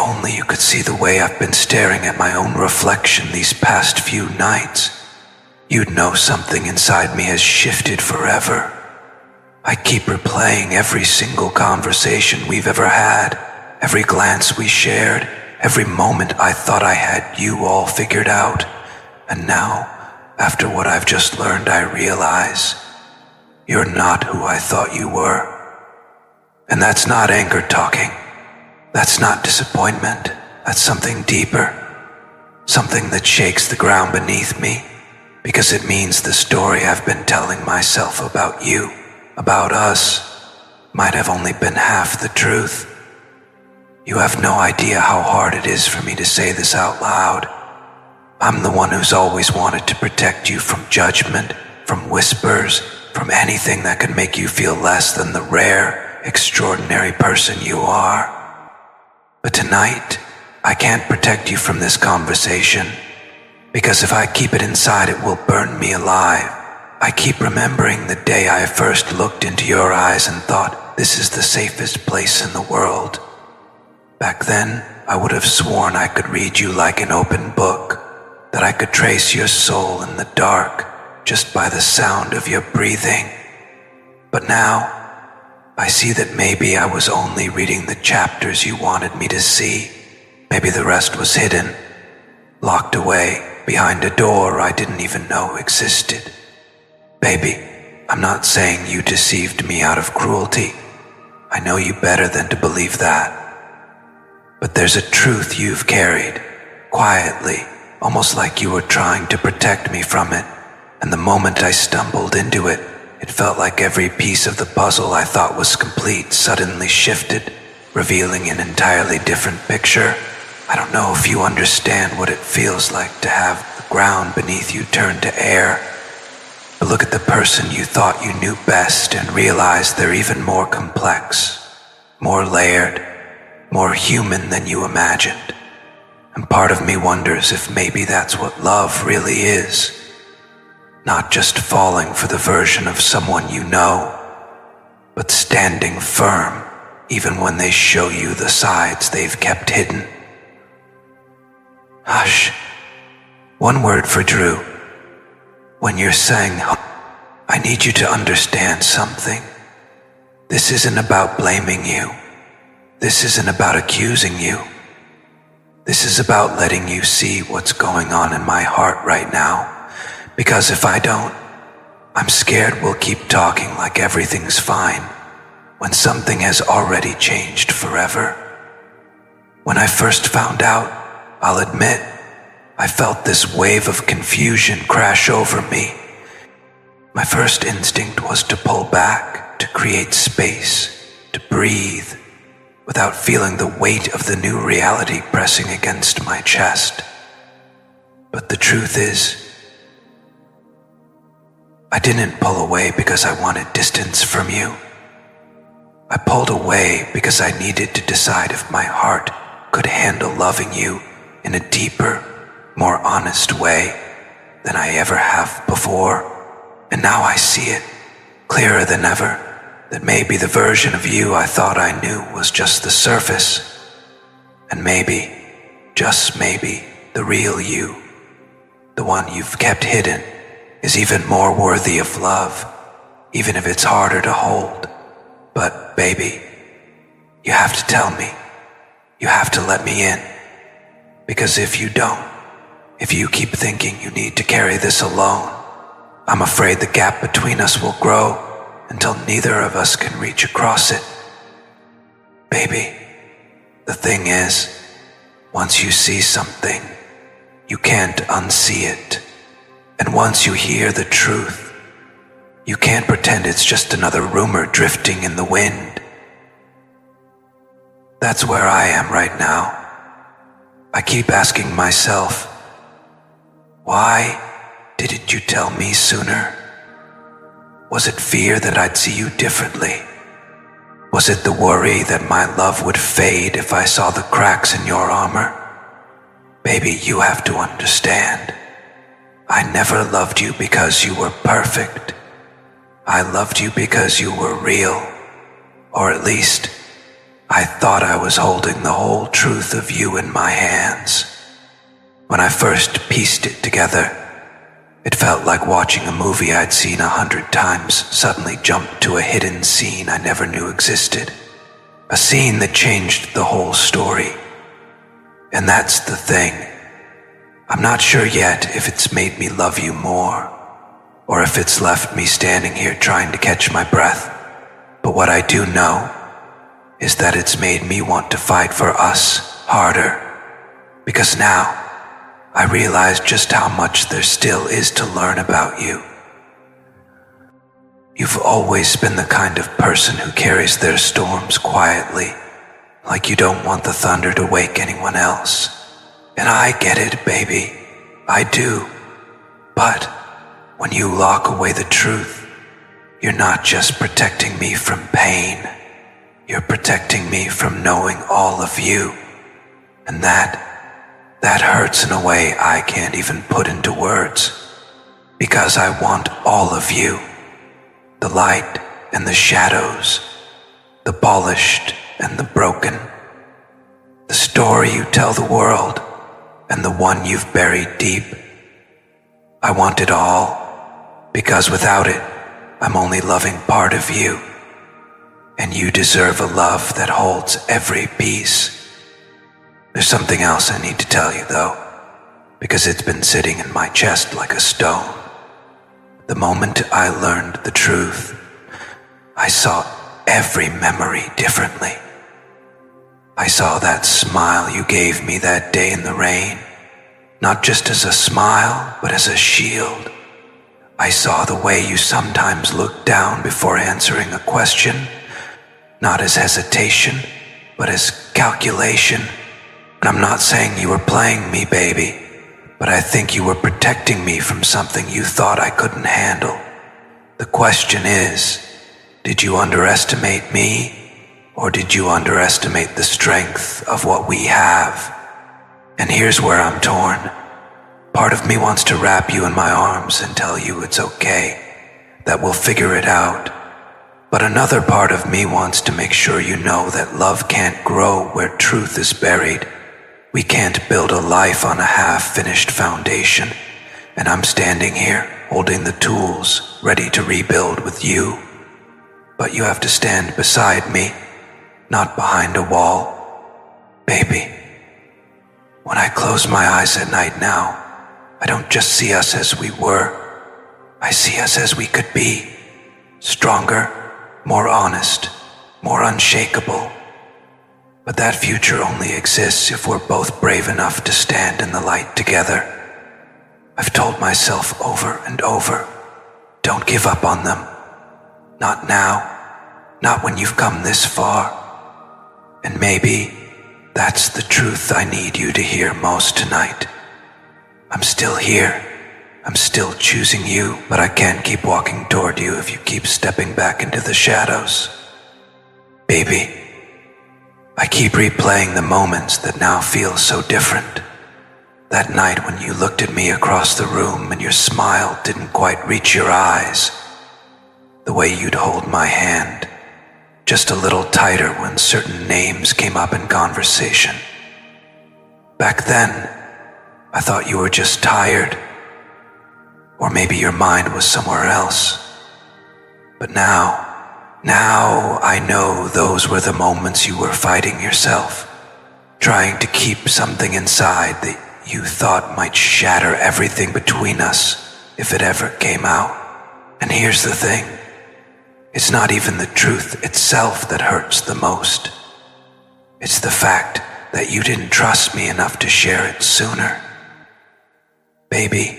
only you could see the way I've been staring at my own reflection these past few nights, you'd know something inside me has shifted forever. I keep replaying every single conversation we've ever had, every glance we shared, every moment I thought I had you all figured out. And now, after what I've just learned, I realize you're not who I thought you were. And that's not anger talking. That's not disappointment. That's something deeper. Something that shakes the ground beneath me, because it means the story I've been telling myself about you, about us, might have only been half the truth. You have no idea how hard it is for me to say this out loud. I'm the one who's always wanted to protect you from judgment, from whispers, from anything that could make you feel less than the rare, extraordinary person you are. But tonight, I can't protect you from this conversation, because if I keep it inside, it will burn me alive. I keep remembering the day I first looked into your eyes and thought, this is the safest place in the world. Back then, I would have sworn I could read you like an open book, that I could trace your soul in the dark just by the sound of your breathing. But now, I see that maybe I was only reading the chapters you wanted me to see. Maybe the rest was hidden, locked away behind a door I didn't even know existed. Baby, I'm not saying you deceived me out of cruelty. I know you better than to believe that. But there's a truth you've carried, quietly, almost like you were trying to protect me from it. And the moment I stumbled into it, it felt like every piece of the puzzle I thought was complete suddenly shifted, revealing an entirely different picture. I don't know if you understand what it feels like to have the ground beneath you turn to air. But look at the person you thought you knew best and realize they're even more complex, more layered, more human than you imagined. And part of me wonders if maybe that's what love really is. Not just falling for the version of someone you know, but standing firm even when they show you the sides they've kept hidden. Hush. One word for Drew. When you're saying, I need you to understand something. This isn't about blaming you. This isn't about accusing you. This is about letting you see what's going on in my heart right now. Because if I don't, I'm scared we'll keep talking like everything's fine, when something has already changed forever. When I first found out, I'll admit, I felt this wave of confusion crash over me. My first instinct was to pull back, to create space, to breathe, without feeling the weight of the new reality pressing against my chest. But the truth is, I didn't pull away because I wanted distance from you. I pulled away because I needed to decide if my heart could handle loving you in a deeper, more honest way than I ever have before. And now I see it, clearer than ever, that maybe the version of you I thought I knew was just the surface. And maybe, just maybe, the real you, the one you've kept hidden, is even more worthy of love, even if it's harder to hold. But, baby, you have to tell me. You have to let me in. Because if you don't, if you keep thinking you need to carry this alone, I'm afraid the gap between us will grow until neither of us can reach across it. Baby, the thing is, once you see something, you can't unsee it. And once you hear the truth, you can't pretend it's just another rumor drifting in the wind. That's where I am right now. I keep asking myself, why didn't you tell me sooner? Was it fear that I'd see you differently? Was it the worry that my love would fade if I saw the cracks in your armor? Baby, you have to understand. I never loved you because you were perfect. I loved you because you were real. Or at least, I thought I was holding the whole truth of you in my hands. When I first pieced it together, it felt like watching a movie I'd seen 100 times suddenly jump to a hidden scene I never knew existed. A scene that changed the whole story. And that's the thing. I'm not sure yet if it's made me love you more, or if it's left me standing here trying to catch my breath. But what I do know is that it's made me want to fight for us harder. Because now, I realize just how much there still is to learn about you. You've always been the kind of person who carries their storms quietly, like you don't want the thunder to wake anyone else. And I get it, baby. I do. But when you lock away the truth, you're not just protecting me from pain. You're protecting me from knowing all of you. And that hurts in a way I can't even put into words. Because I want all of you. The light and the shadows. The polished and the broken. The story you tell the world and the one you've buried deep. I want it all, because without it, I'm only loving part of you. And you deserve a love that holds every piece. There's something else I need to tell you, though, because it's been sitting in my chest like a stone. The moment I learned the truth, I saw every memory differently. I saw that smile you gave me that day in the rain, not just as a smile, but as a shield. I saw the way you sometimes looked down before answering a question, not as hesitation, but as calculation. And I'm not saying you were playing me, baby, but I think you were protecting me from something you thought I couldn't handle. The question is, did you underestimate me? Or did you underestimate the strength of what we have? And here's where I'm torn. Part of me wants to wrap you in my arms and tell you it's okay, that we'll figure it out. But another part of me wants to make sure you know that love can't grow where truth is buried. We can't build a life on a half-finished foundation. And I'm standing here, holding the tools, ready to rebuild with you. But you have to stand beside me, not behind a wall. Baby, when I close my eyes at night now, I don't just see us as we were. I see us as we could be. Stronger, more honest, more unshakable. But that future only exists if we're both brave enough to stand in the light together. I've told myself over and over, don't give up on them. Not now, not when you've come this far. And maybe that's the truth I need you to hear most tonight. I'm still here. I'm still choosing you, but I can't keep walking toward you if you keep stepping back into the shadows. Baby, I keep replaying the moments that now feel so different. That night when you looked at me across the room and your smile didn't quite reach your eyes. The way you'd hold my hand, just a little tighter when certain names came up in conversation. Back then, I thought you were just tired, or maybe your mind was somewhere else. But now I know those were the moments you were fighting yourself, trying to keep something inside that you thought might shatter everything between us if it ever came out. And here's the thing. It's not even the truth itself that hurts the most. It's the fact that you didn't trust me enough to share it sooner. Baby,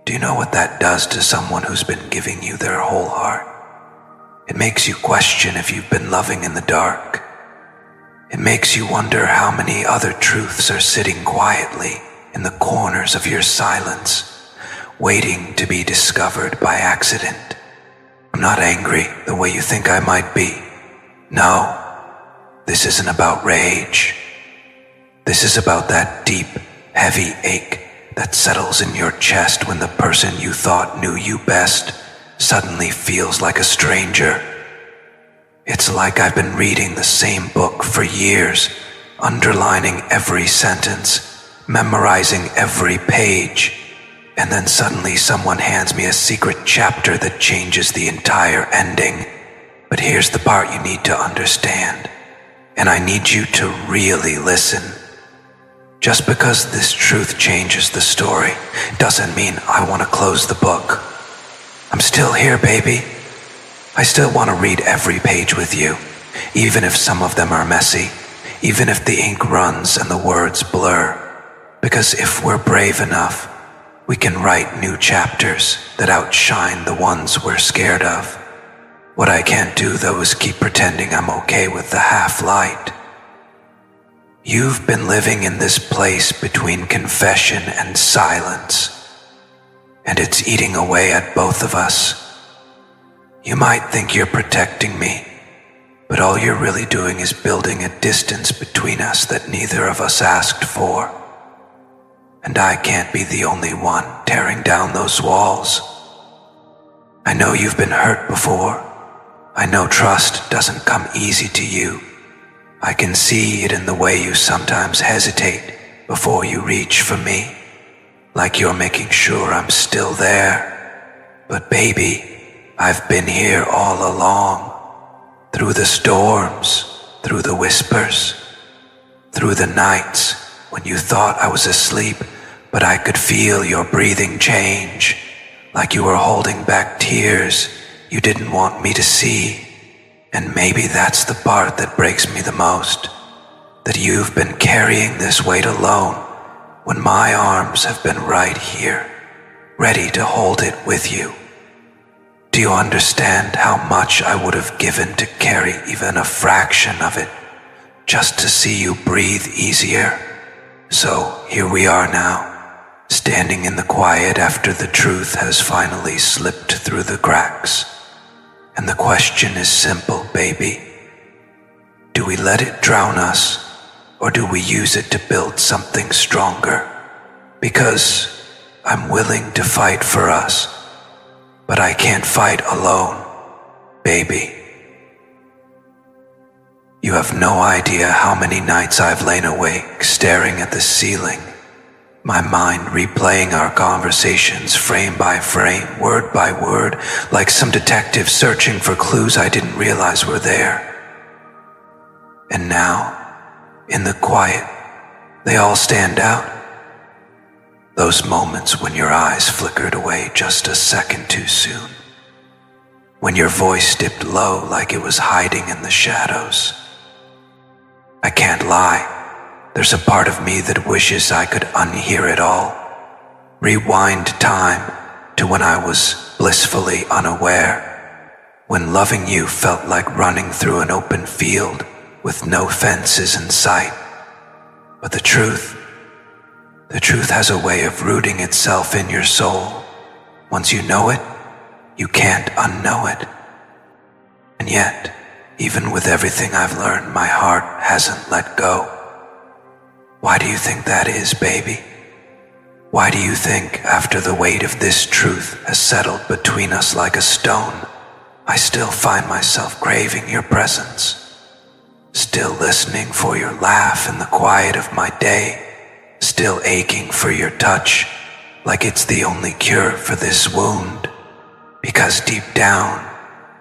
do you know what that does to someone who's been giving you their whole heart? It makes you question if you've been loving in the dark. It makes you wonder how many other truths are sitting quietly in the corners of your silence, waiting to be discovered by accident. I'm not angry the way you think I might be. No, this isn't about rage. This is about that deep, heavy ache that settles in your chest when the person you thought knew you best suddenly feels like a stranger. It's like I've been reading the same book for years, underlining every sentence, memorizing every page, and then suddenly someone hands me a secret chapter that changes the entire ending. But here's the part you need to understand, and I need you to really listen. Just because this truth changes the story doesn't mean I want to close the book. I'm still here, baby. I still want to read every page with you, even if some of them are messy, even if the ink runs and the words blur. Because if we're brave enough, we can write new chapters that outshine the ones we're scared of. What I can't do, though, is keep pretending I'm okay with the half-light. You've been living in this place between confession and silence, and it's eating away at both of us. You might think you're protecting me, but all you're really doing is building a distance between us that neither of us asked for. And I can't be the only one tearing down those walls. I know you've been hurt before. I know trust doesn't come easy to you. I can see it in the way you sometimes hesitate before you reach for me, like you're making sure I'm still there. But baby, I've been here all along, through the storms, through the whispers, through the nights when you thought I was asleep, but I could feel your breathing change, like you were holding back tears you didn't want me to see. And maybe that's the part that breaks me the most, that you've been carrying this weight alone when my arms have been right here, ready to hold it with you. Do you understand how much I would have given to carry even a fraction of it, just to see you breathe easier? So here we are now, standing in the quiet after the truth has finally slipped through the cracks. And the question is simple, baby. Do we let it drown us, or do we use it to build something stronger? Because I'm willing to fight for us, but I can't fight alone, baby. You have no idea how many nights I've lain awake staring at the ceiling, my mind replaying our conversations frame by frame, word by word, like some detective searching for clues I didn't realize were there. And now, in the quiet, they all stand out. Those moments when your eyes flickered away just a second too soon. When your voice dipped low like it was hiding in the shadows. I can't lie. There's a part of me that wishes I could unhear it all. Rewind time to when I was blissfully unaware. When loving you felt like running through an open field with no fences in sight. But the truth has a way of rooting itself in your soul. Once you know it, you can't unknow it. And yet, even with everything I've learned, my heart hasn't let go. Why do you think that is, baby? Why do you think, after the weight of this truth has settled between us like a stone, I still find myself craving your presence? Still listening for your laugh in the quiet of my day? Still aching for your touch, like it's the only cure for this wound? Because deep down,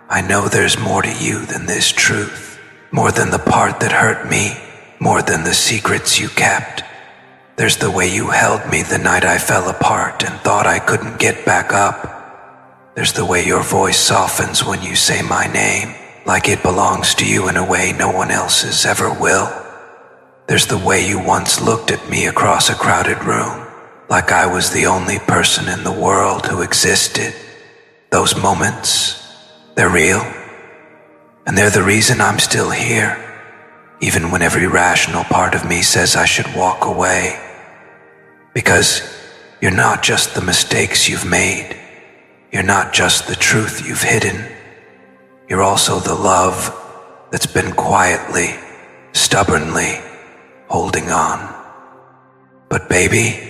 I know there's more to you than this truth, more than the part that hurt me, more than the secrets you kept. There's the way you held me the night I fell apart and thought I couldn't get back up. There's the way your voice softens when you say my name, like it belongs to you in a way no one else's ever will. There's the way you once looked at me across a crowded room, like I was the only person in the world who existed. Those moments, they're real, and they're the reason I'm still here. Even when every rational part of me says I should walk away. Because you're not just the mistakes you've made. You're not just the truth you've hidden. You're also the love that's been quietly, stubbornly holding on. But baby,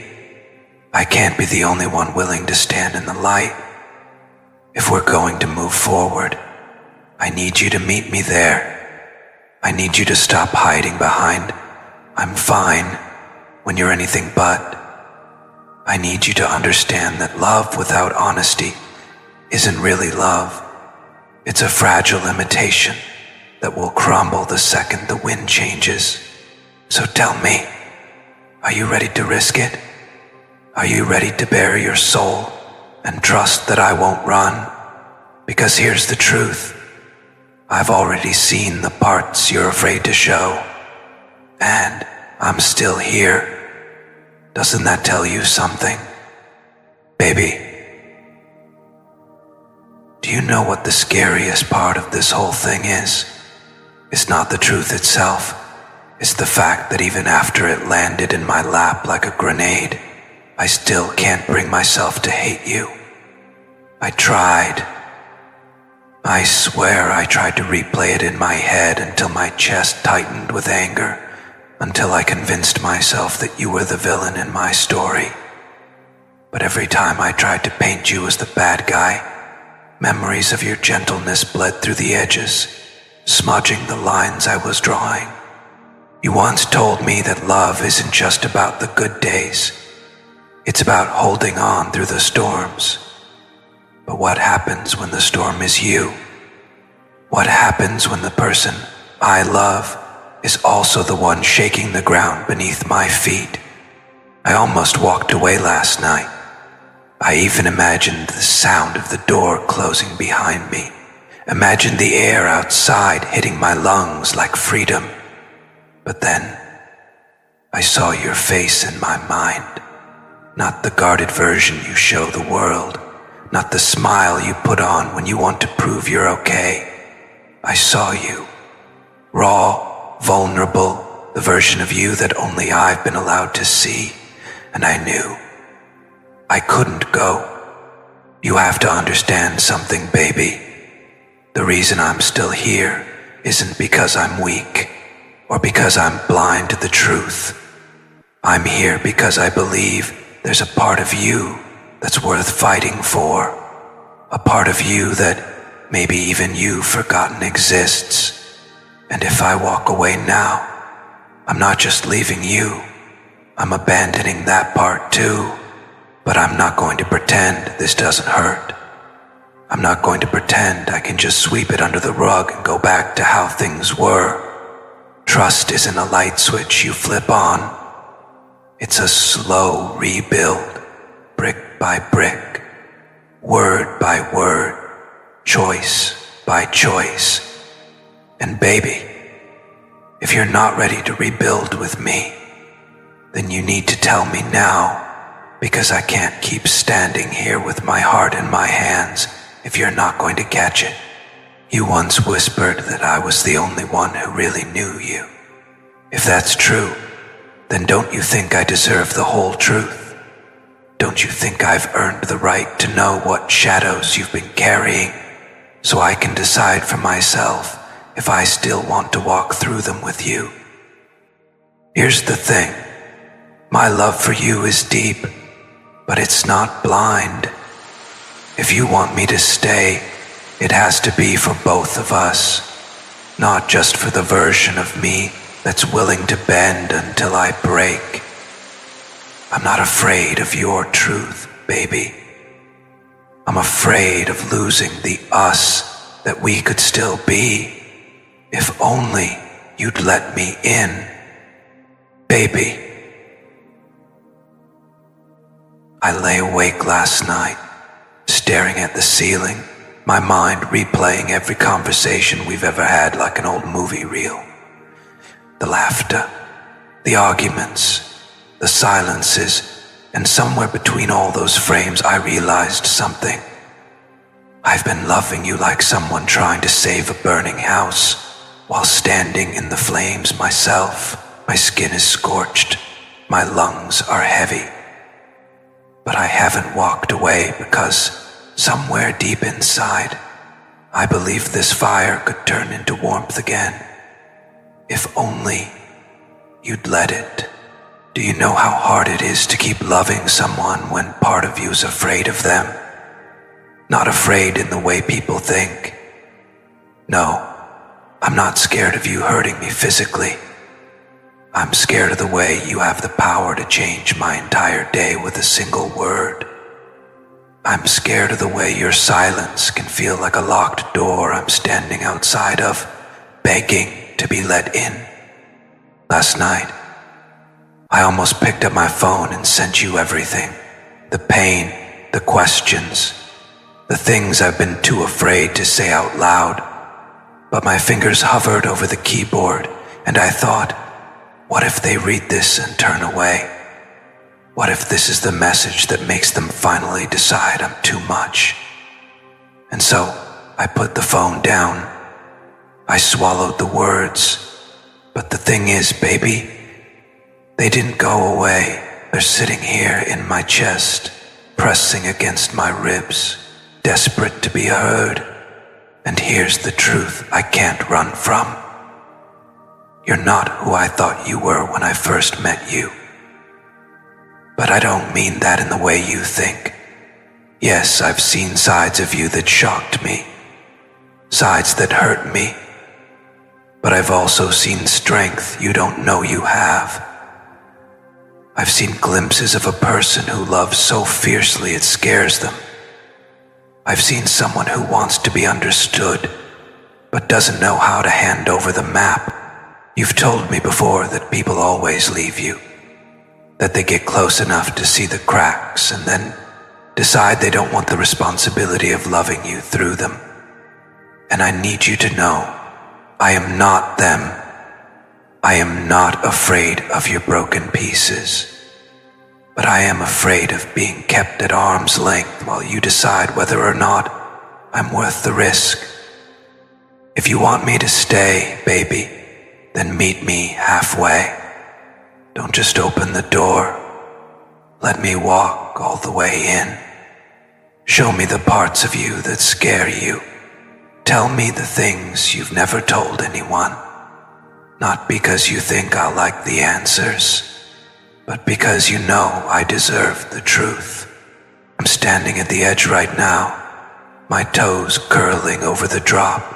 I can't be the only one willing to stand in the light. If we're going to move forward, I need you to meet me there. I need you to stop hiding behind "I'm fine" when you're anything but. I need you to understand that love without honesty isn't really love. It's a fragile imitation that will crumble the second the wind changes. So tell me, are you ready to risk it? Are you ready to bare your soul and trust that I won't run? Because here's the truth. I've already seen the parts you're afraid to show. And I'm still here. Doesn't that tell you something? Baby, do you know what the scariest part of this whole thing is? It's not the truth itself. It's the fact that even after it landed in my lap like a grenade, I still can't bring myself to hate you. I tried. I swear I tried to replay it in my head until my chest tightened with anger, until I convinced myself that you were the villain in my story. But every time I tried to paint you as the bad guy, memories of your gentleness bled through the edges, smudging the lines I was drawing. You once told me that love isn't just about the good days. It's about holding on through the storms. But what happens when the storm is you? What happens when the person I love is also the one shaking the ground beneath my feet? I almost walked away last night. I even imagined the sound of the door closing behind me, imagined the air outside hitting my lungs like freedom. But then I saw your face in my mind, not the guarded version you show the world, not the smile you put on when you want to prove you're okay. I saw you, raw, vulnerable, the version of you that only I've been allowed to see, and I knew I couldn't go. You have to understand something, baby. The reason I'm still here isn't because I'm weak or because I'm blind to the truth. I'm here because I believe there's a part of you that's worth fighting for, a part of you that maybe even you've forgotten exists. And if I walk away now, I'm not just leaving you, I'm abandoning that part too. But I'm not going to pretend this doesn't hurt. I'm not going to pretend I can just sweep it under the rug and go back to how things were. Trust isn't a light switch you flip on. It's a slow rebuild, brick by brick, word by word, choice by choice. And baby, if you're not ready to rebuild with me, then you need to tell me now, because I can't keep standing here with my heart in my hands if you're not going to catch it. You once whispered that I was the only one who really knew you. If that's true, then don't you think I deserve the whole truth? Don't you think I've earned the right to know what shadows you've been carrying, so I can decide for myself if I still want to walk through them with you? Here's the thing. My love for you is deep, but it's not blind. If you want me to stay, it has to be for both of us, not just for the version of me that's willing to bend until I break. I'm not afraid of your truth, baby. I'm afraid of losing the us that we could still be, if only you'd let me in, baby. I lay awake last night, staring at the ceiling, my mind replaying every conversation we've ever had like an old movie reel. The laughter, the arguments, the silences, and somewhere between all those frames I realized something. I've been loving you like someone trying to save a burning house, while standing in the flames myself. My skin is scorched, my lungs are heavy. But I haven't walked away because somewhere deep inside, I believe this fire could turn into warmth again. If only you'd let it. Do you know how hard it is to keep loving someone when part of you's afraid of them? Not afraid in the way people think, No, I'm not scared of you hurting me physically. I'm scared of the way you have the power to change my entire day with a single word. I'm scared of the way your silence can feel like a locked door I'm standing outside of, begging to be let in. Last night, I almost picked up my phone and sent you everything. The pain, the questions, the things I've been too afraid to say out loud. But my fingers hovered over the keyboard, and I thought, what if they read this and turn away? What if this is the message that makes them finally decide I'm too much? And so I put the phone down. I swallowed the words. But the thing is, baby, they didn't go away. They're sitting here in my chest, pressing against my ribs, desperate to be heard. And here's the truth I can't run from. You're not who I thought you were when I first met you. But I don't mean that in the way you think. Yes, I've seen sides of you that shocked me, sides that hurt me. But I've also seen strength you don't know you have. I've seen glimpses of a person who loves so fiercely it scares them. I've seen someone who wants to be understood, but doesn't know how to hand over the map. You've told me before that people always leave you, that they get close enough to see the cracks and then decide they don't want the responsibility of loving you through them. And I need you to know, I am not them. I am not afraid of your broken pieces. But I am afraid of being kept at arm's length while you decide whether or not I'm worth the risk. If you want me to stay, baby, then meet me halfway. Don't just open the door. Let me walk all the way in. Show me the parts of you that scare you. Tell me the things you've never told anyone. Not because you think I'll like the answers, but because you know I deserve the truth. I'm standing at the edge right now, my toes curling over the drop,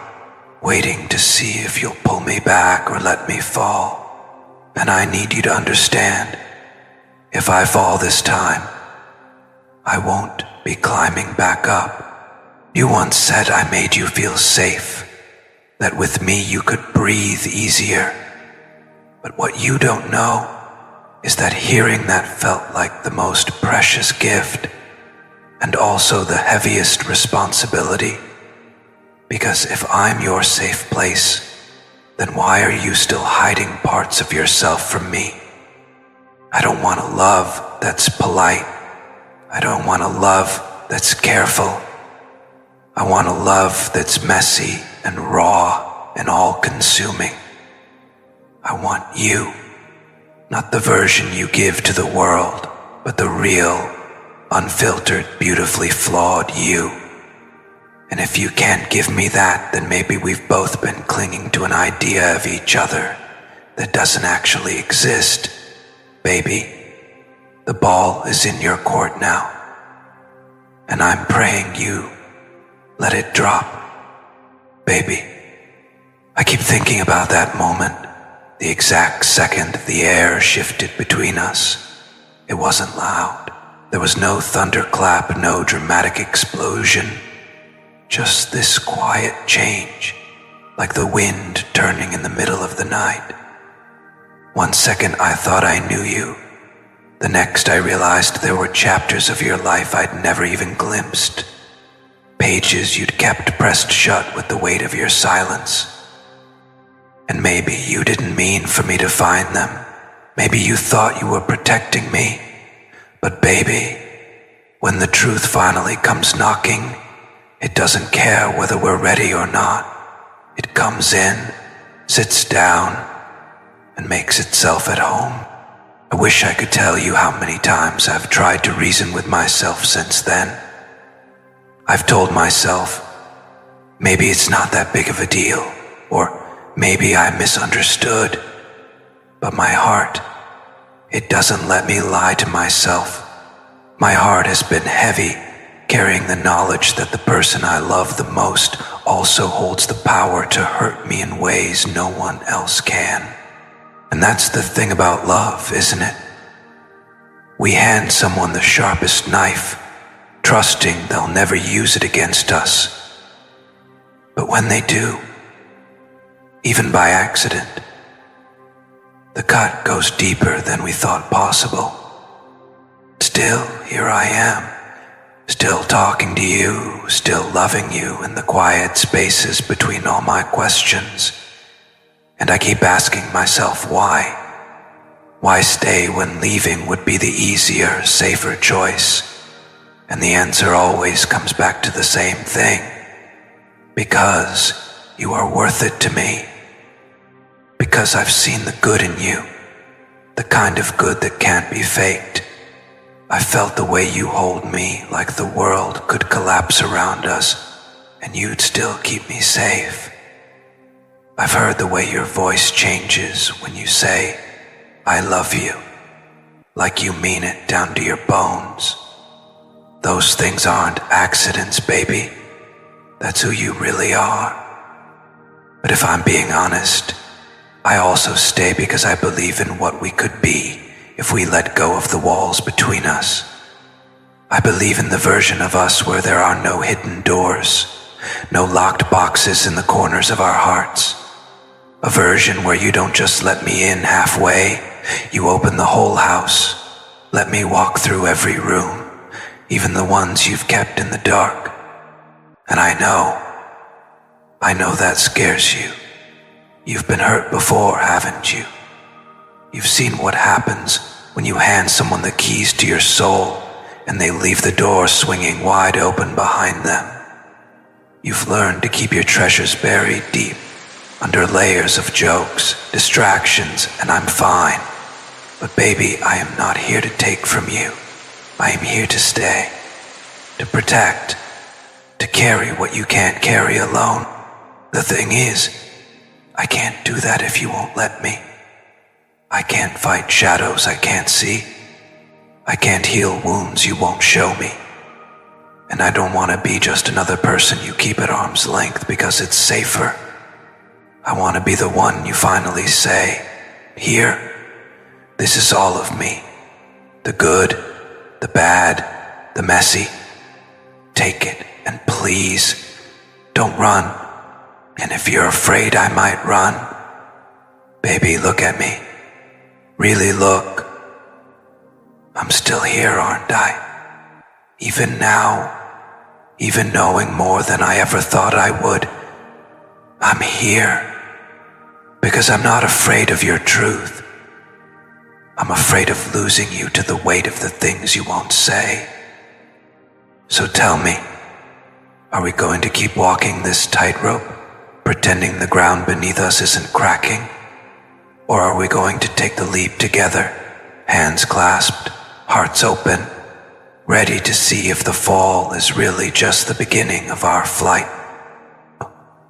waiting to see if you'll pull me back or let me fall. And I need you to understand, if I fall this time, I won't be climbing back up. You once said I made you feel safe, that with me you could breathe easier. But what you don't know is that hearing that felt like the most precious gift and also the heaviest responsibility. Because if I'm your safe place, then why are you still hiding parts of yourself from me? I don't want a love that's polite. I don't want a love that's careful. I want a love that's messy and raw and all-consuming. I want you, not the version you give to the world, but the real, unfiltered, beautifully flawed you. And if you can't give me that, then maybe we've both been clinging to an idea of each other that doesn't actually exist. Baby, the ball is in your court now, and I'm praying you let it drop. Baby, I keep thinking about that moment, the exact second the air shifted between us. It wasn't loud. There was no thunderclap, no dramatic explosion. Just this quiet change, like the wind turning in the middle of the night. 1 second I thought I knew you. The next I realized there were chapters of your life I'd never even glimpsed. Pages you'd kept pressed shut with the weight of your silence. And maybe you didn't mean for me to find them. Maybe you thought you were protecting me. But baby, when the truth finally comes knocking, it doesn't care whether we're ready or not. It comes in, sits down, and makes itself at home. I wish I could tell you how many times I've tried to reason with myself since then. I've told myself, maybe it's not that big of a deal, or maybe I misunderstood. But my heart, it doesn't let me lie to myself. My heart has been heavy, carrying the knowledge that the person I love the most also holds the power to hurt me in ways no one else can. And that's the thing about love, isn't it? We hand someone the sharpest knife, trusting they'll never use it against us. But when they do, even by accident, the cut goes deeper than we thought possible. Still, here I am, still talking to you, still loving you in the quiet spaces between all my questions. And I keep asking myself why. Why stay when leaving would be the easier, safer choice? And the answer always comes back to the same thing. Because you are worth it to me. Because I've seen the good in you, the kind of good that can't be faked. I felt the way you hold me, like the world could collapse around us, and you'd still keep me safe. I've heard the way your voice changes when you say, I love you, like you mean it down to your bones. Those things aren't accidents, baby. That's who you really are. But if I'm being honest, I also stay because I believe in what we could be if we let go of the walls between us. I believe in the version of us where there are no hidden doors, no locked boxes in the corners of our hearts. A version where you don't just let me in halfway, you open the whole house. Let me walk through every room, even the ones you've kept in the dark. And I know that scares you. You've been hurt before, haven't you? You've seen what happens when you hand someone the keys to your soul and they leave the door swinging wide open behind them. You've learned to keep your treasures buried deep under layers of jokes, distractions, and I'm fine. But baby, I am not here to take from you. I am here to stay, to protect, to carry what you can't carry alone. The thing is, I can't do that if you won't let me. I can't fight shadows I can't see. I can't heal wounds you won't show me. And I don't want to be just another person you keep at arm's length because it's safer. I want to be the one you finally say, here, this is all of me. The good, the bad, the messy. Take it, and please, don't run. And if you're afraid I might run, baby, look at me. Really look. I'm still here, aren't I? Even now, even knowing more than I ever thought I would, I'm here. Because I'm not afraid of your truth. I'm afraid of losing you to the weight of the things you won't say. So tell me, are we going to keep walking this tightrope, pretending the ground beneath us isn't cracking? Or are we going to take the leap together, hands clasped, hearts open, ready to see if the fall is really just the beginning of our flight?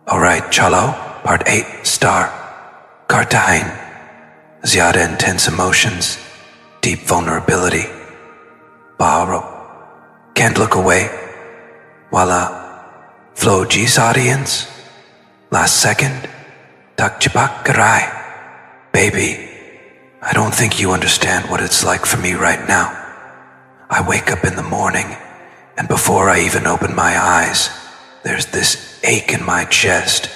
Alright, Chalo, Part 8, Star. Kartain, Zyada intense emotions, deep vulnerability. Baro, can't look away. Wala, Flo G's audience. Last second, Tak Chipak Karai. Baby, I don't think you understand what it's like for me right now. I wake up in the morning, and before I even open my eyes, there's this ache in my chest.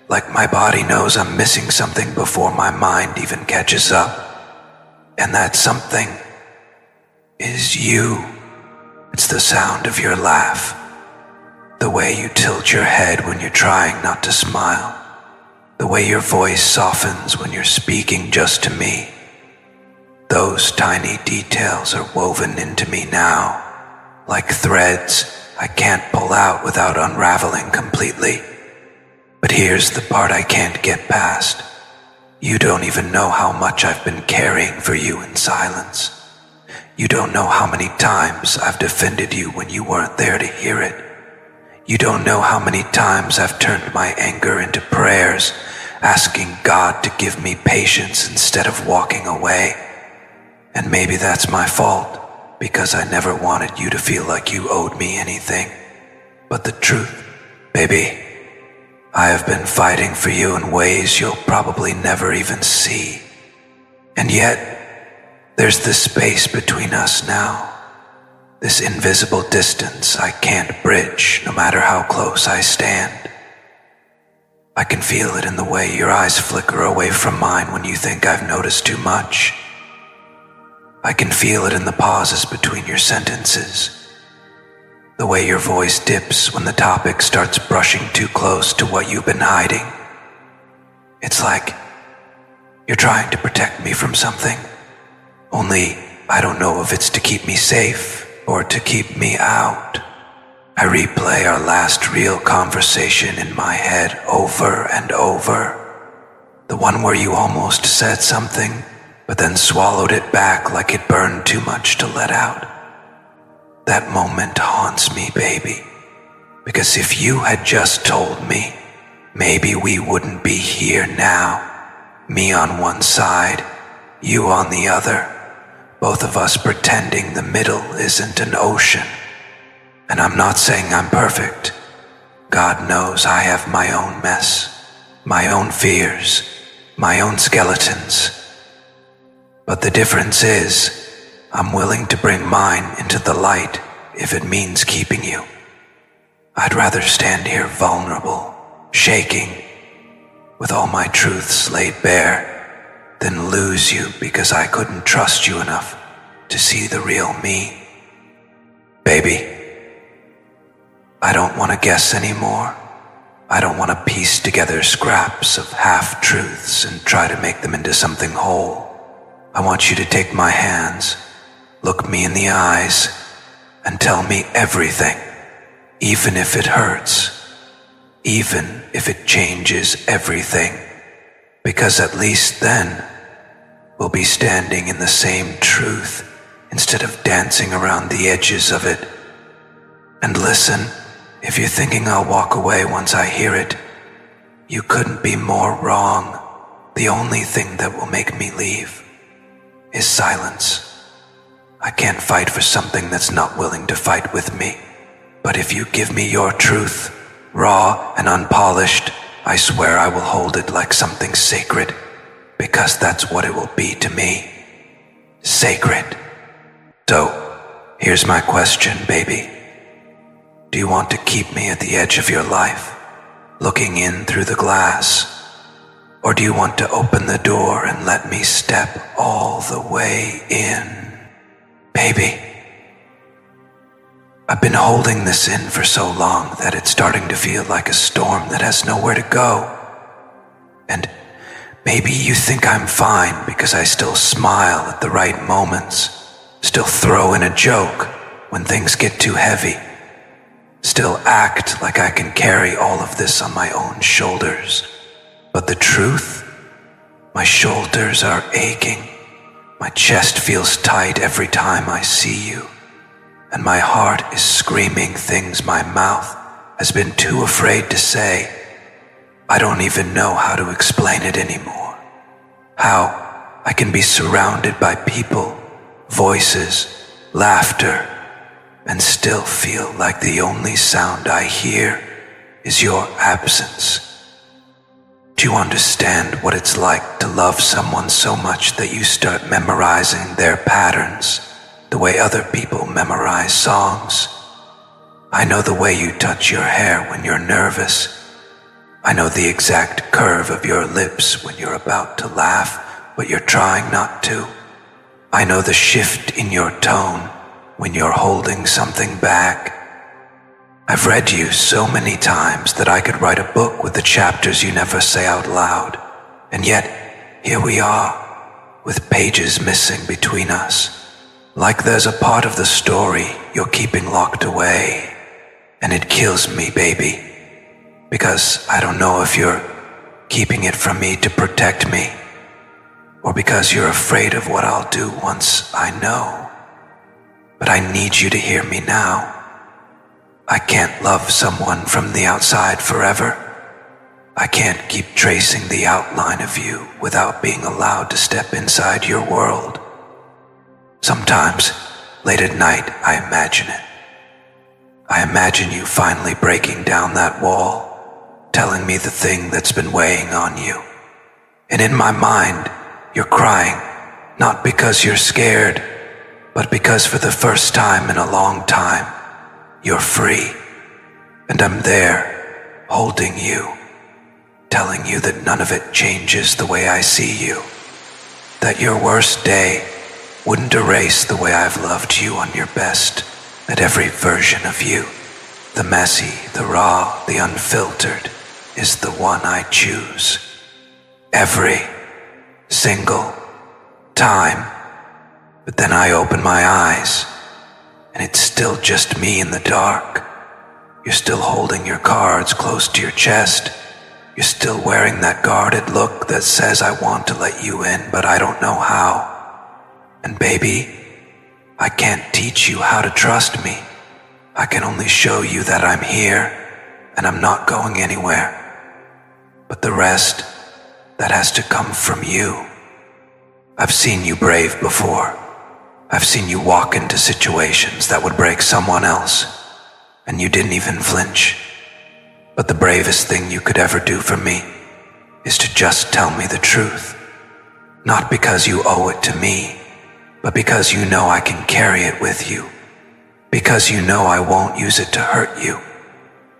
Like my body knows I'm missing something before my mind even catches up. And that something is you. It's the sound of your laugh. The way you tilt your head when you're trying not to smile. The way your voice softens when you're speaking just to me. Those tiny details are woven into me now, like threads I can't pull out without unraveling completely. But here's the part I can't get past. You don't even know how much I've been carrying for you in silence. You don't know how many times I've defended you when you weren't there to hear it. You don't know how many times I've turned my anger into prayers, asking God to give me patience instead of walking away. And maybe that's my fault. because I never wanted you to feel like you owed me anything. But the truth, baby, I have been fighting for you in ways you'll probably never even see. And yet, there's this space between us now. This invisible distance I can't bridge no matter how close I stand. I can feel it in the way your eyes flicker away from mine when you think I've noticed too much. I can feel it in the pauses between your sentences. The way your voice dips when the topic starts brushing too close to what you've been hiding. It's like you're trying to protect me from something. Only I don't know if it's to keep me safe or to keep me out. I replay our last real conversation in my head over and over. The one where you almost said something, but then swallowed it back like it burned too much to let out. That moment haunts me, baby, because if you had just told me, maybe we wouldn't be here now. Me on one side, you on the other, both of us pretending the middle isn't an ocean. And I'm not saying I'm perfect. God knows I have my own mess, my own fears, my own skeletons. But the difference is, I'm willing to bring mine into the light if it means keeping you. I'd rather stand here vulnerable, shaking, with all my truths laid bare, than lose you because I couldn't trust you enough to see the real me. Baby, I don't want to guess anymore. I don't want to piece together scraps of half-truths and try to make them into something whole. I want you to take my hands, look me in the eyes, and tell me everything, even if it hurts, even if it changes everything, because at least then we'll be standing in the same truth instead of dancing around the edges of it. And listen, if you're thinking I'll walk away once I hear it, you couldn't be more wrong. The only thing that will make me leave is silence. I can't fight for something that's not willing to fight with me. But if you give me your truth, raw and unpolished, I swear I will hold it like something sacred, because that's what it will be to me. Sacred. So, here's my question, baby. Do you want to keep me at the edge of your life, looking in through the glass? Or do you want to open the door and let me step all the way in? Baby, I've been holding this in for so long that it's starting to feel like a storm that has nowhere to go. And maybe you think I'm fine because I still smile at the right moments, still throw in a joke when things get too heavy, still act like I can carry all of this on my own shoulders. But the truth, my shoulders are aching. My chest feels tight every time I see you, and my heart is screaming things my mouth has been too afraid to say. I don't even know how to explain it anymore. How I can be surrounded by people, voices, laughter, and still feel like the only sound I hear is your absence. Do you understand what it's like to love someone so much that you start memorizing their patterns, the way other people memorize songs? I know the way you touch your hair when you're nervous. I know the exact curve of your lips when you're about to laugh, but you're trying not to. I know the shift in your tone when you're holding something back. I've read you so many times that I could write a book with the chapters you never say out loud. And yet, here we are, with pages missing between us. Like there's a part of the story you're keeping locked away. And it kills me, baby. Because I don't know if you're keeping it from me to protect me, or because you're afraid of what I'll do once I know. But I need you to hear me now. I can't love someone from the outside forever. I can't keep tracing the outline of you without being allowed to step inside your world. Sometimes Late at night, I imagine it. I imagine you finally breaking down that wall, telling me the thing that's been weighing on you. And in my mind, you're crying, not because you're scared, but because for the first time in a long time, you're free. And I'm there, holding you, telling you that none of it changes the way I see you. That your worst day wouldn't erase the way I've loved you on your best, that every version of you, the messy, the raw, the unfiltered, is the one I choose. Every single time. But then I open my eyes, and it's still just me in the dark. You're still holding your cards close to your chest. You're still wearing that guarded look that says I want to let you in, but I don't know how. And baby, I can't teach you how to trust me. I can only show you that I'm here, and I'm not going anywhere. But the rest, that has to come from you. I've seen you brave before. I've seen you walk into situations that would break someone else, and you didn't even flinch. But the bravest thing you could ever do for me is to just tell me the truth. Not because you owe it to me, but because you know I can carry it with you. Because you know I won't use it to hurt you.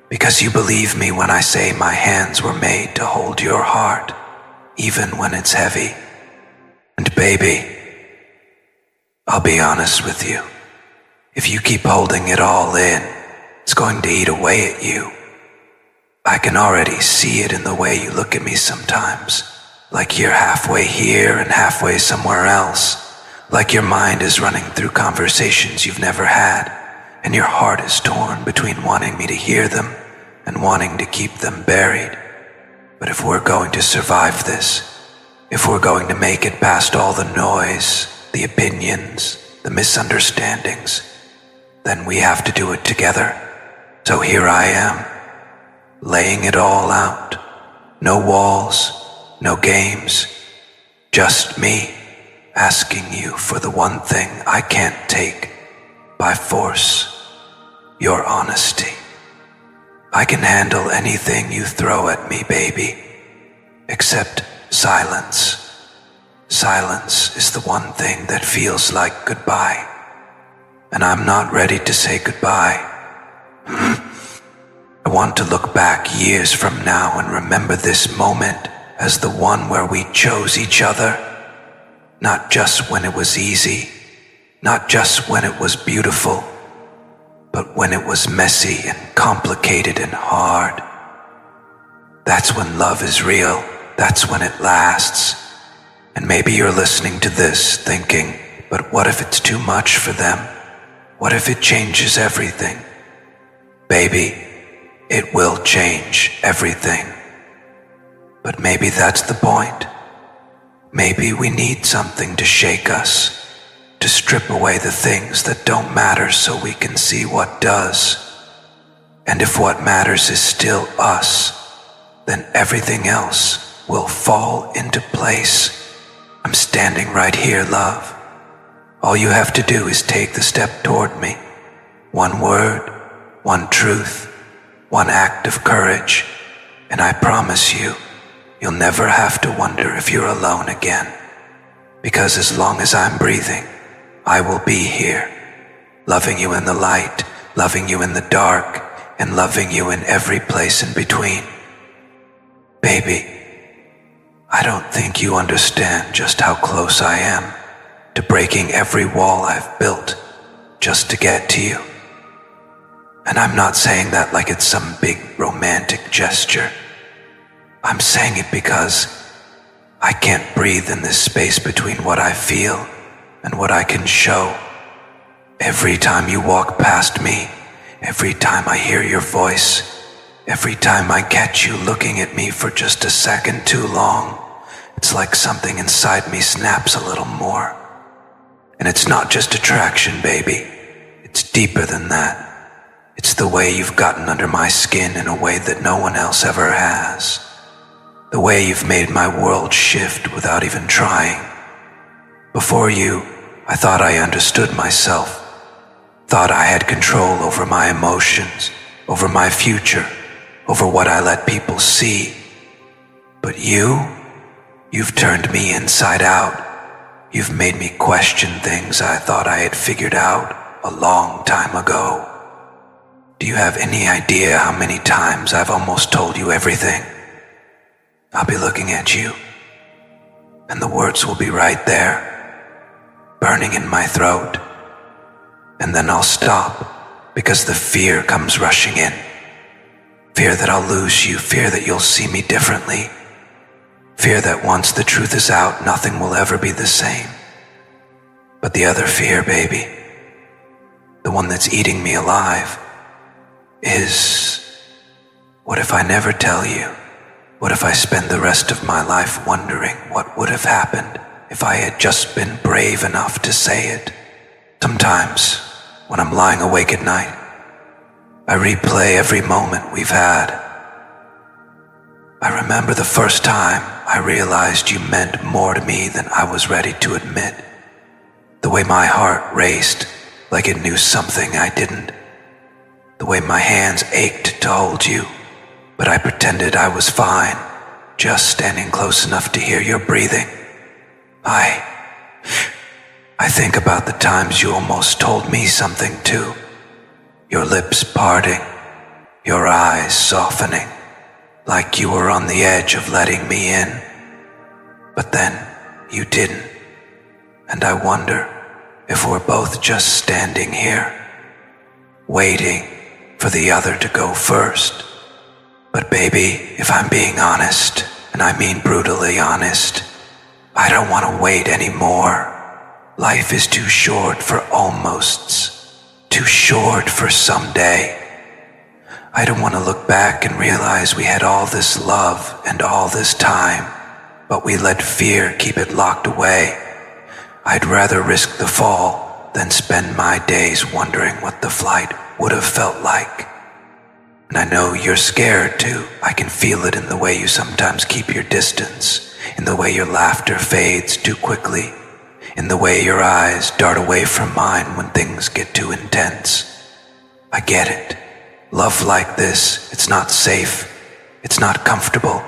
Because you believe me when I say my hands were made to hold your heart, even when it's heavy. And baby, I'll be honest with you. If you keep holding it all in, it's going to eat away at you. I can already see it in the way you look at me sometimes, like you're halfway here and halfway somewhere else, like your mind is running through conversations you've never had, and your heart is torn between wanting me to hear them and wanting to keep them buried. But if we're going to survive this, if we're going to make it past all the noise, the opinions, the misunderstandings, then we have to do it together. So here I am, laying it all out. No walls, no games, just me asking you for the one thing I can't take by force, your honesty. I can handle anything you throw at me, baby, except silence. Silence is the one thing that feels like goodbye, and I'm not ready to say goodbye. I want to look back years from now and remember this moment as the one where we chose each other. Not just when it was easy, not just when it was beautiful, but when it was messy and complicated and hard. That's when love is real, that's when it lasts. And maybe you're listening to this thinking, but what if it's too much for them? What if it changes everything? Baby, it will change everything. But maybe that's the point. Maybe we need something to shake us, to strip away the things that don't matter so we can see what does. And if what matters is still us, then everything else will fall into place. I'm standing right here, love. All you have to do is take the step toward me. One word, one truth, one act of courage, and I promise you, you'll never have to wonder if you're alone again. Because as long as I'm breathing, I will be here, loving you in the light, loving you in the dark, and loving you in every place in between. Baby, I don't think you understand just how close I am to breaking every wall I've built just to get to you. And I'm not saying that like it's some big romantic gesture. I'm saying it because I can't breathe in this space between what I feel and what I can show. Every time you walk past me, every time I hear your voice, every time I catch you looking at me for just a second too long, it's like something inside me snaps a little more. And it's not just attraction, baby. It's deeper than that. It's the way you've gotten under my skin in a way that no one else ever has. The way you've made my world shift without even trying. Before you, I thought I understood myself, Thought I had control over my emotions, over my future, over what I let people see. But you've turned me inside out. You've made me question things I thought I had figured out a long time ago. Do you have any idea how many times I've almost told you everything? I'll be looking at you, and the words will be right there, burning in my throat. And then I'll stop because the fear comes rushing in. Fear that I'll lose you, fear that you'll see me differently. Fear that once the truth is out, nothing will ever be the same. But the other fear, baby, the one that's eating me alive, is, what if I never tell you? What if I spend the rest of my life wondering what would have happened if I had just been brave enough to say it? Sometimes, when I'm lying awake at night, I replay every moment we've had. I remember the first time I realized you meant more to me than I was ready to admit. The way my heart raced like it knew something I didn't. The way my hands ached to hold you, but I pretended I was fine, just standing close enough to hear your breathing. I think about the times you almost told me something too. Your lips parting, your eyes softening, like you were on the edge of letting me in. But then you didn't, and I wonder if we're both just standing here, waiting for the other to go first. But baby, if I'm being honest, and I mean brutally honest, I don't want to wait anymore. Life is too short for almosts, too short for someday. I don't want to look back and realize we had all this love and all this time, but we let fear keep it locked away. I'd rather risk the fall than spend my days wondering what the flight would have felt like. And I know you're scared too. I can feel it in the way you sometimes keep your distance, in the way your laughter fades too quickly, in the way your eyes dart away from mine when things get too intense. I get it. Love like this, it's not safe. It's not comfortable.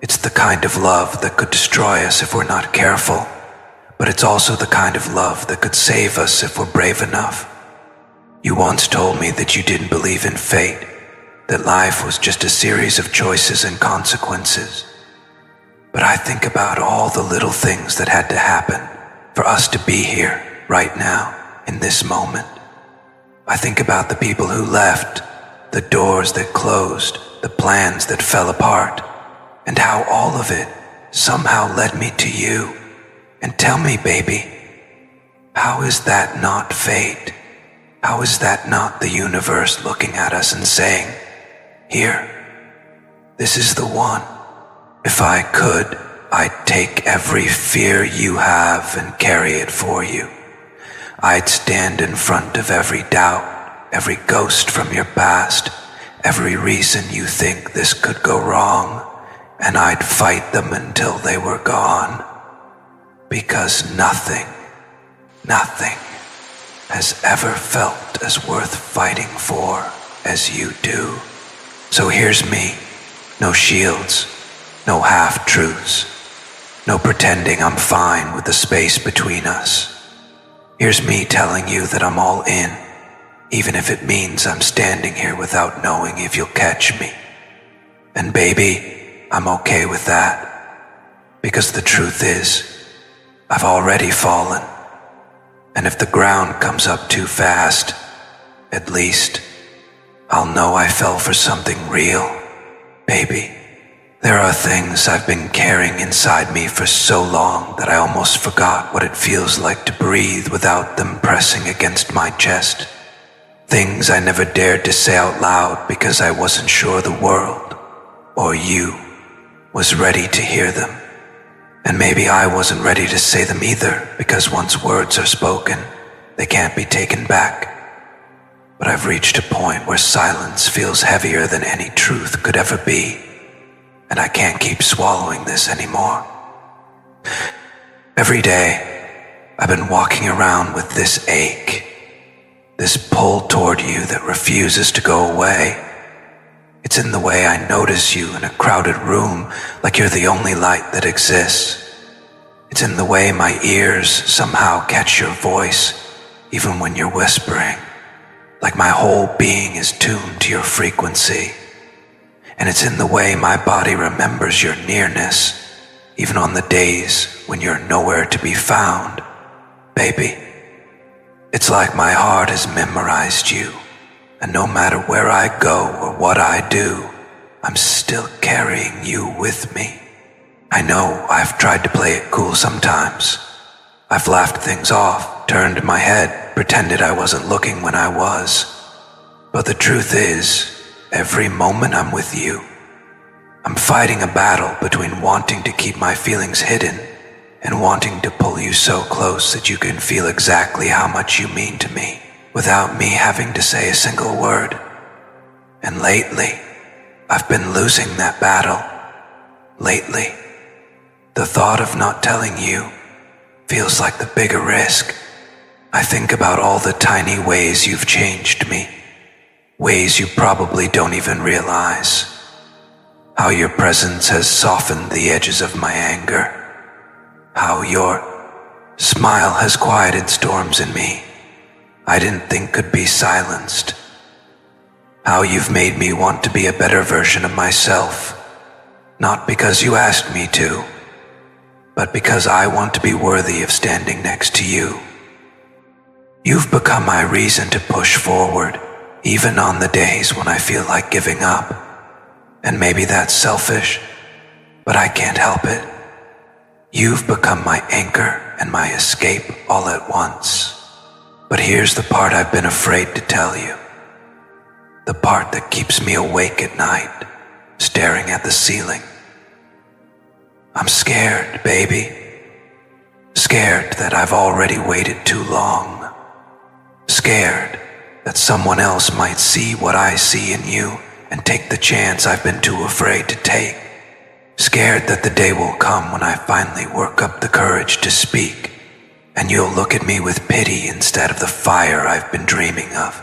It's the kind of love that could destroy us if we're not careful. But it's also the kind of love that could save us if we're brave enough. You once told me that you didn't believe in fate, that life was just a series of choices and consequences. But I think about all the little things that had to happen for us to be here right now, in this moment. I think about the people who left, the doors that closed, the plans that fell apart, and how all of it somehow led me to you. And tell me, baby, how is that not fate? How is that not the universe looking at us and saying, here, this is the one. If I could, I'd take every fear you have and carry it for you. I'd stand in front of every doubt, every ghost from your past, every reason you think this could go wrong, and I'd fight them until they were gone. Because nothing has ever felt as worth fighting for as you do. So here's me, no shields, no half-truths, no pretending I'm fine with the space between us. Here's me telling you that I'm all in, even if it means I'm standing here without knowing if you'll catch me. And baby, I'm okay with that, because the truth is, I've already fallen, and if the ground comes up too fast, at least I'll know I fell for something real. Baby, there are things I've been carrying inside me for so long that I almost forgot what it feels like to breathe without them pressing against my chest. Things I never dared to say out loud because I wasn't sure the world, or you, was ready to hear them. And maybe I wasn't ready to say them either, because once words are spoken, they can't be taken back. But I've reached a point where silence feels heavier than any truth could ever be, and I can't keep swallowing this anymore. Every day, I've been walking around with this ache, this pull toward you that refuses to go away. It's in the way I notice you in a crowded room like you're the only light that exists. It's in the way my ears somehow catch your voice even when you're whispering, like my whole being is tuned to your frequency. And it's in the way my body remembers your nearness, even on the days when you're nowhere to be found. Baby, it's like my heart has memorized you, and no matter where I go or what I do, I'm still carrying you with me. I know I've tried to play it cool sometimes. I've laughed things off, turned my head, pretended I wasn't looking when I was. But the truth is, every moment I'm with you, I'm fighting a battle between wanting to keep my feelings hidden and wanting to pull you so close that you can feel exactly how much you mean to me without me having to say a single word. And lately, I've been losing that battle. Lately, the thought of not telling you feels like the bigger risk. I think about all the tiny ways you've changed me, ways you probably don't even realize. How your presence has softened the edges of my anger. How your smile has quieted storms in me I didn't think could be silenced. How you've made me want to be a better version of myself, not because you asked me to, but because I want to be worthy of standing next to you. You've become my reason to push forward, even on the days when I feel like giving up. And maybe that's selfish, but I can't help it. You've become my anchor and my escape all at once. But here's the part I've been afraid to tell you. The part that keeps me awake at night, staring at the ceiling. I'm scared, baby. Scared that I've already waited too long. Scared that someone else might see what I see in you and take the chance I've been too afraid to take. Scared that the day will come when I finally work up the courage to speak, and you'll look at me with pity instead of the fire I've been dreaming of.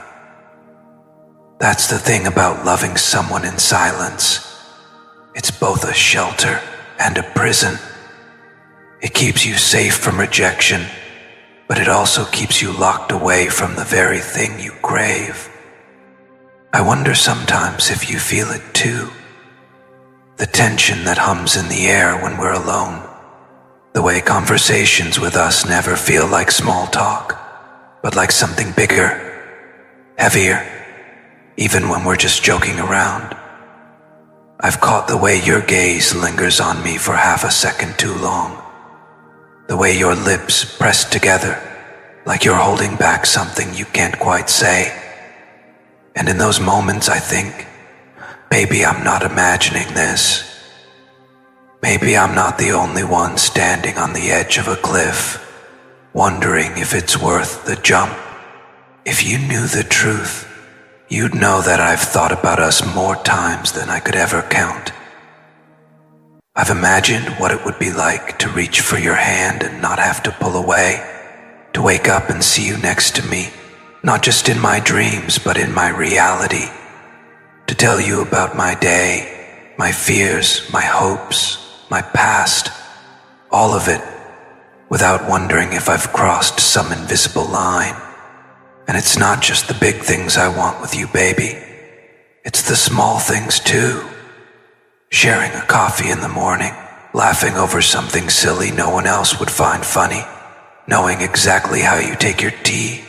That's the thing about loving someone in silence. It's both a shelter and a prison. It keeps you safe from rejection, but it also keeps you locked away from the very thing you crave. I wonder sometimes if you feel it too. The tension that hums in the air when we're alone. The way conversations with us never feel like small talk, but like something bigger, heavier, even when we're just joking around. I've caught the way your gaze lingers on me for half a second too long. The way your lips press together, like you're holding back something you can't quite say. And in those moments I think, maybe I'm not imagining this. Maybe I'm not the only one standing on the edge of a cliff, wondering if it's worth the jump. If you knew the truth, you'd know that I've thought about us more times than I could ever count. I've imagined what it would be like to reach for your hand and not have to pull away, to wake up and see you next to me, not just in my dreams, but in my reality, to tell you about my day, my fears, my hopes, my past, all of it, without wondering if I've crossed some invisible line. And it's not just the big things I want with you, baby. It's the small things too. Sharing a coffee in the morning, laughing over something silly no one else would find funny, knowing exactly how you take your tea,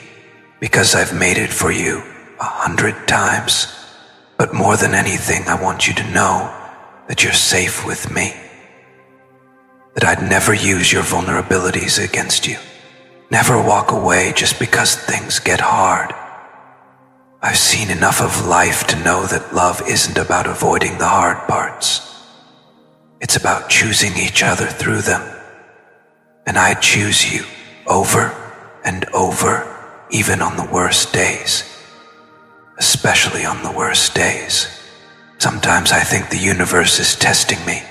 because I've made it for you 100 times. But more than anything, I want you to know that you're safe with me. That I'd never use your vulnerabilities against you. Never walk away just because things get hard. I've seen enough of life to know that love isn't about avoiding the hard parts. It's about choosing each other through them. And I choose you over and over, even on the worst days. Especially on the worst days. Sometimes I think the universe is testing me,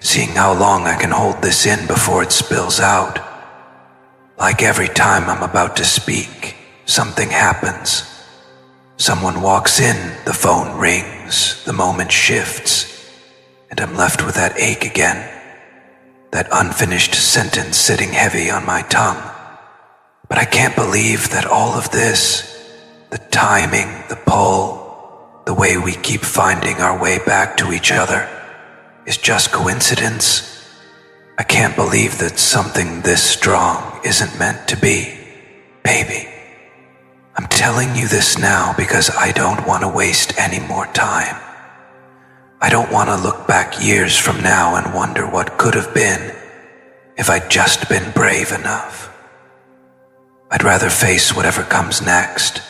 seeing how long I can hold this in before it spills out. Like every time I'm about to speak, something happens. Someone walks in, the phone rings, the moment shifts, and I'm left with that ache again, that unfinished sentence sitting heavy on my tongue. But I can't believe that all of this, the timing, the pull, the way we keep finding our way back to each other, is just coincidence. I can't believe that something this strong isn't meant to be. Baby, I'm telling you this now because I don't want to waste any more time. I don't want to look back years from now and wonder what could have been if I'd just been brave enough. I'd rather face whatever comes next,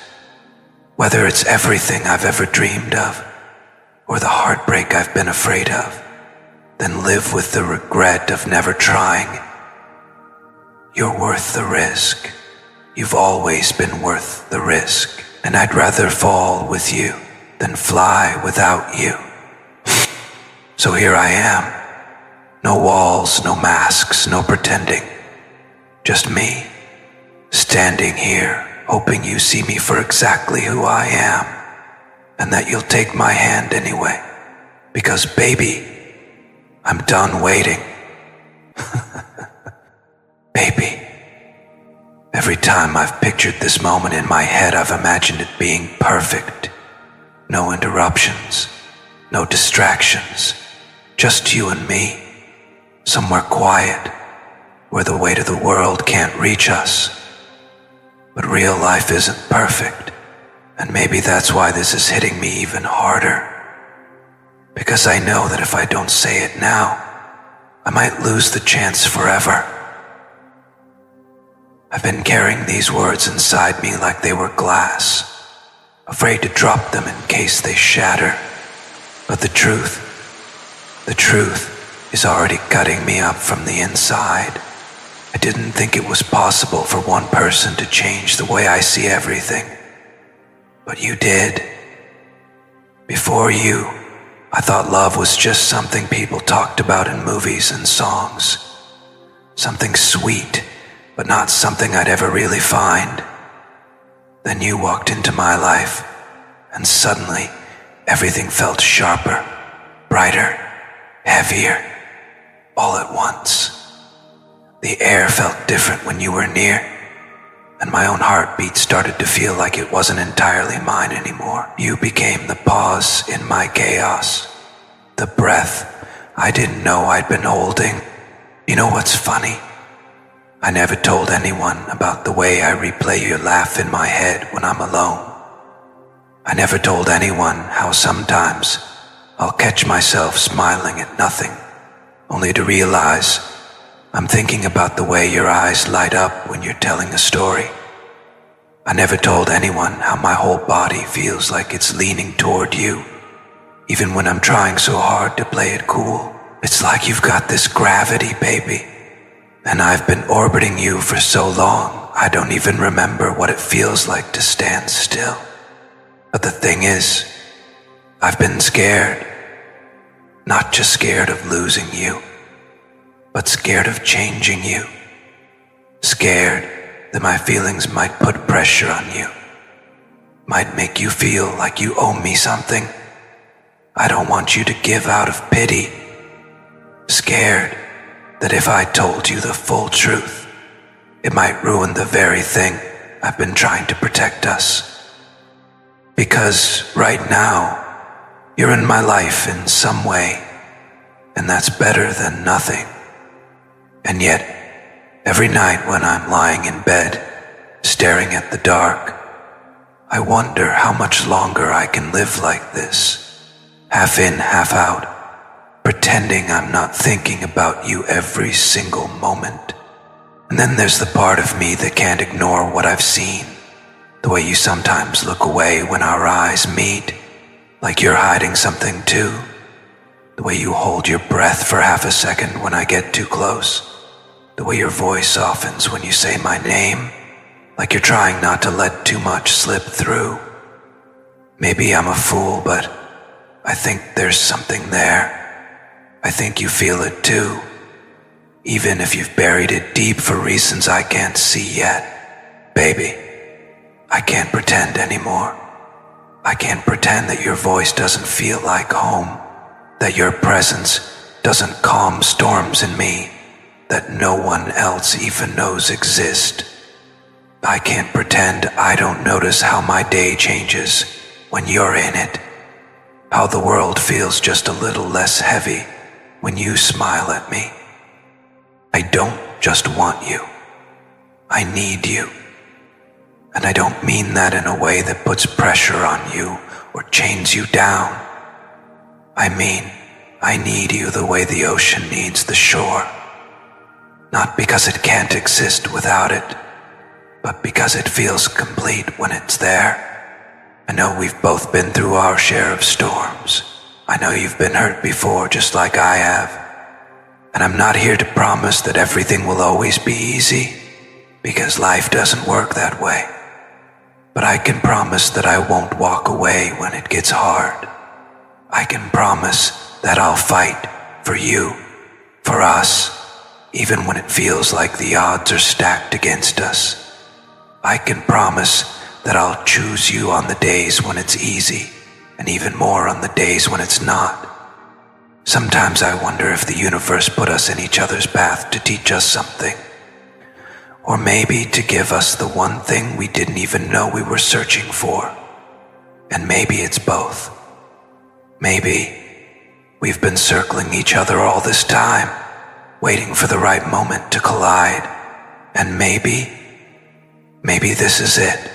whether it's everything I've ever dreamed of or the heartbreak I've been afraid of, than live with the regret of never trying. You're worth the risk. You've always been worth the risk, and I'd rather fall with you than fly without you. So here I am. No walls, no masks, no pretending. Just me, standing here, hoping you see me for exactly who I am, and that you'll take my hand anyway. Because baby, I'm done waiting. Baby, every time I've pictured this moment in my head, I've imagined it being perfect. No interruptions, no distractions, just you and me, somewhere quiet, where the weight of the world can't reach us. But real life isn't perfect, and maybe that's why this is hitting me even harder. Because I know that if I don't say it now, I might lose the chance forever. I've been carrying these words inside me like they were glass, afraid to drop them in case they shatter. But the truth is already cutting me up from the inside. I didn't think it was possible for one person to change the way I see everything. But you did. Before you, I thought love was just something people talked about in movies and songs. Something sweet, but not something I'd ever really find. Then you walked into my life, and suddenly everything felt sharper, brighter, heavier, all at once. The air felt different when you were near, and my own heartbeat started to feel like it wasn't entirely mine anymore. You became the pause in my chaos, the breath I didn't know I'd been holding. You know what's funny? I never told anyone about the way I replay your laugh in my head when I'm alone. I never told anyone how sometimes I'll catch myself smiling at nothing, only to realize I'm thinking about the way your eyes light up when you're telling a story. I never told anyone how my whole body feels like it's leaning toward you, even when I'm trying so hard to play it cool. It's like you've got this gravity, baby, and I've been orbiting you for so long, I don't even remember what it feels like to stand still. But the thing is, I've been scared, not just scared of losing you, but scared of changing you. Scared that my feelings might put pressure on you, might make you feel like you owe me something. I don't want you to give out of pity. Scared that if I told you the full truth, it might ruin the very thing I've been trying to protect us. Because right now, you're in my life in some way, and that's better than nothing. And yet, every night when I'm lying in bed, staring at the dark, I wonder how much longer I can live like this, half in, half out, pretending I'm not thinking about you every single moment. And then there's the part of me that can't ignore what I've seen, the way you sometimes look away when our eyes meet, like you're hiding something too, the way you hold your breath for half a second when I get too close, the way your voice softens when you say my name, like you're trying not to let too much slip through. Maybe I'm a fool, but I think there's something there. I think you feel it too, even if you've buried it deep for reasons I can't see yet. Baby, I can't pretend anymore. I can't pretend that your voice doesn't feel like home, that your presence doesn't calm storms in me that no one else even knows exist. I can't pretend I don't notice how my day changes when you're in it, how the world feels just a little less heavy when you smile at me. I don't just want you. I need you. And I don't mean that in a way that puts pressure on you or chains you down. I mean, I need you the way the ocean needs the shore. Not because it can't exist without it, but because it feels complete when it's there. I know we've both been through our share of storms. I know you've been hurt before just like I have. And I'm not here to promise that everything will always be easy, because life doesn't work that way. But I can promise that I won't walk away when it gets hard. I can promise that I'll fight for you, for us, even when it feels like the odds are stacked against us. I can promise that I'll choose you on the days when it's easy, and even more on the days when it's not. Sometimes I wonder if the universe put us in each other's path to teach us something. Or maybe to give us the one thing we didn't even know we were searching for. And maybe it's both. Maybe we've been circling each other all this time, waiting for the right moment to collide. And maybe this is it.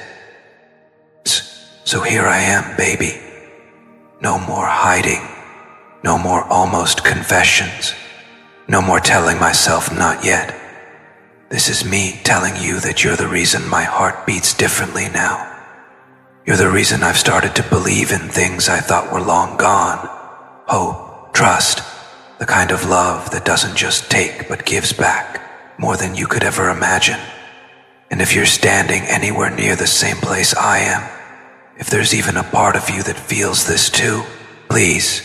So here I am, baby. No more hiding. No more almost confessions. No more telling myself not yet. This is me telling you that you're the reason my heart beats differently now. You're the reason I've started to believe in things I thought were long gone. Hope, trust, the kind of love that doesn't just take but gives back more than you could ever imagine. And if you're standing anywhere near the same place I am, if there's even a part of you that feels this too, please,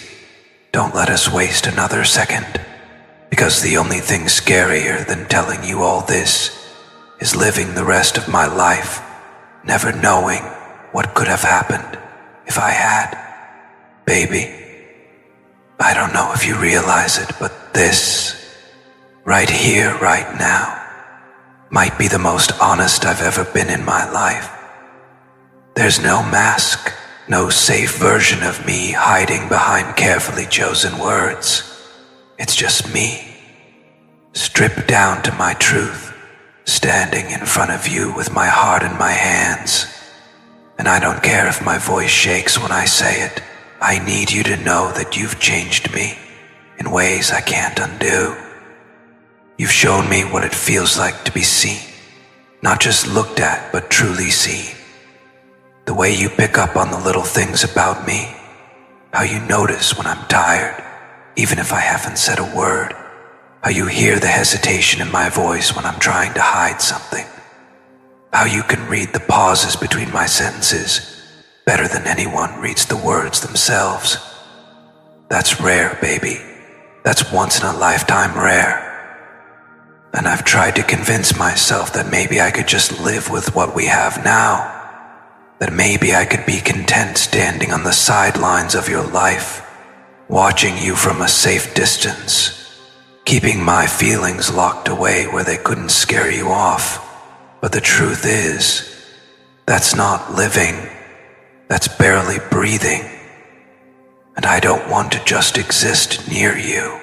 don't let us waste another second. Because the only thing scarier than telling you all this is living the rest of my life, never knowing what could have happened if I had. Baby, I don't know if you realize it, but this, right here, right now, might be the most honest I've ever been in my life. There's no mask, no safe version of me hiding behind carefully chosen words. It's just me, stripped down to my truth, standing in front of you with my heart in my hands. And I don't care if my voice shakes when I say it. I need you to know that you've changed me in ways I can't undo. You've shown me what it feels like to be seen, not just looked at, but truly seen. The way you pick up on the little things about me, how you notice when I'm tired, even if I haven't said a word, how you hear the hesitation in my voice when I'm trying to hide something, how you can read the pauses between my sentences better than anyone reads the words themselves. That's rare, baby. That's once in a lifetime rare. And I've tried to convince myself that maybe I could just live with what we have now, that maybe I could be content standing on the sidelines of your life, watching you from a safe distance, keeping my feelings locked away where they couldn't scare you off. But the truth is, that's not living, that's barely breathing. And I don't want to just exist near you.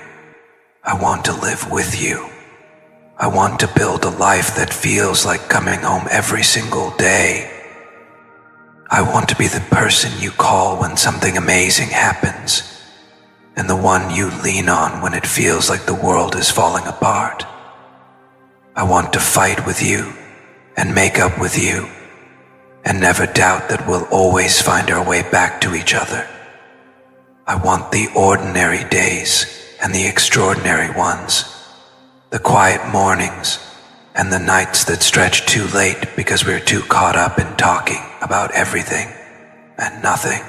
I want to live with you. I want to build a life that feels like coming home every single day. I want to be the person you call when something amazing happens, and the one you lean on when it feels like the world is falling apart. I want to fight with you and make up with you, and never doubt that we'll always find our way back to each other. I want the ordinary days and the extraordinary ones, the quiet mornings and the nights that stretch too late because we're too caught up in talking about everything and nothing.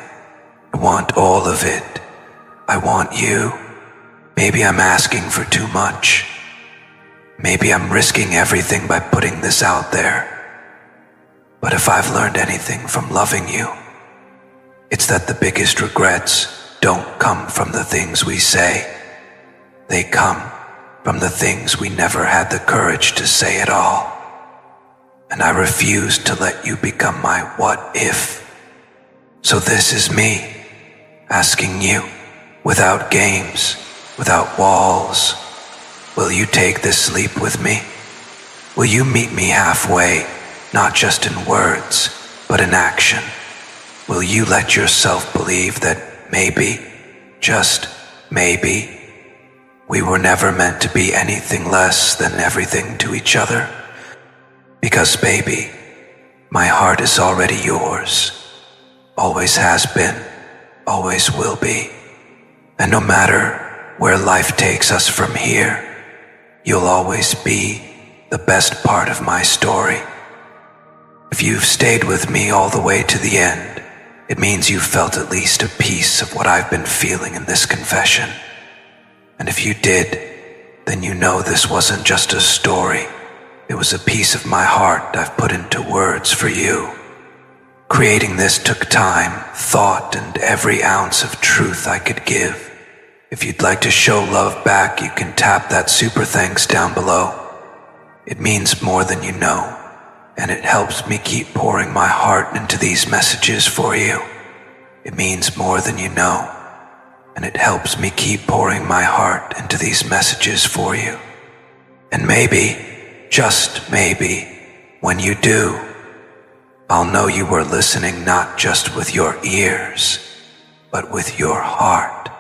I want all of it. I want you. Maybe I'm asking for too much. Maybe I'm risking everything by putting this out there. But if I've learned anything from loving you, it's that the biggest regrets don't come from the things we say. They come from the things we never had the courage to say at all. And I refuse to let you become my what if. So this is me, asking you, without games, without walls, will you take this leap with me? Will you meet me halfway, not just in words, but in action? Will you let yourself believe that maybe, just maybe, we were never meant to be anything less than everything to each other? Because baby, my heart is already yours, always has been, always will be. And no matter where life takes us from here, you'll always be the best part of my story. If you've stayed with me all the way to the end, it means you've felt at least a piece of what I've been feeling in this confession. And if you did, then you know this wasn't just a story. It was a piece of my heart I've put into words for you. Creating this took time, thought, and every ounce of truth I could give. If you'd like to show love back, you can tap that super thanks down below. It means more than you know, and it helps me keep pouring my heart into these messages for you. It means more than you know, and it helps me keep pouring my heart into these messages for you. And maybe, just maybe, when you do, I'll know you were listening not just with your ears, but with your heart.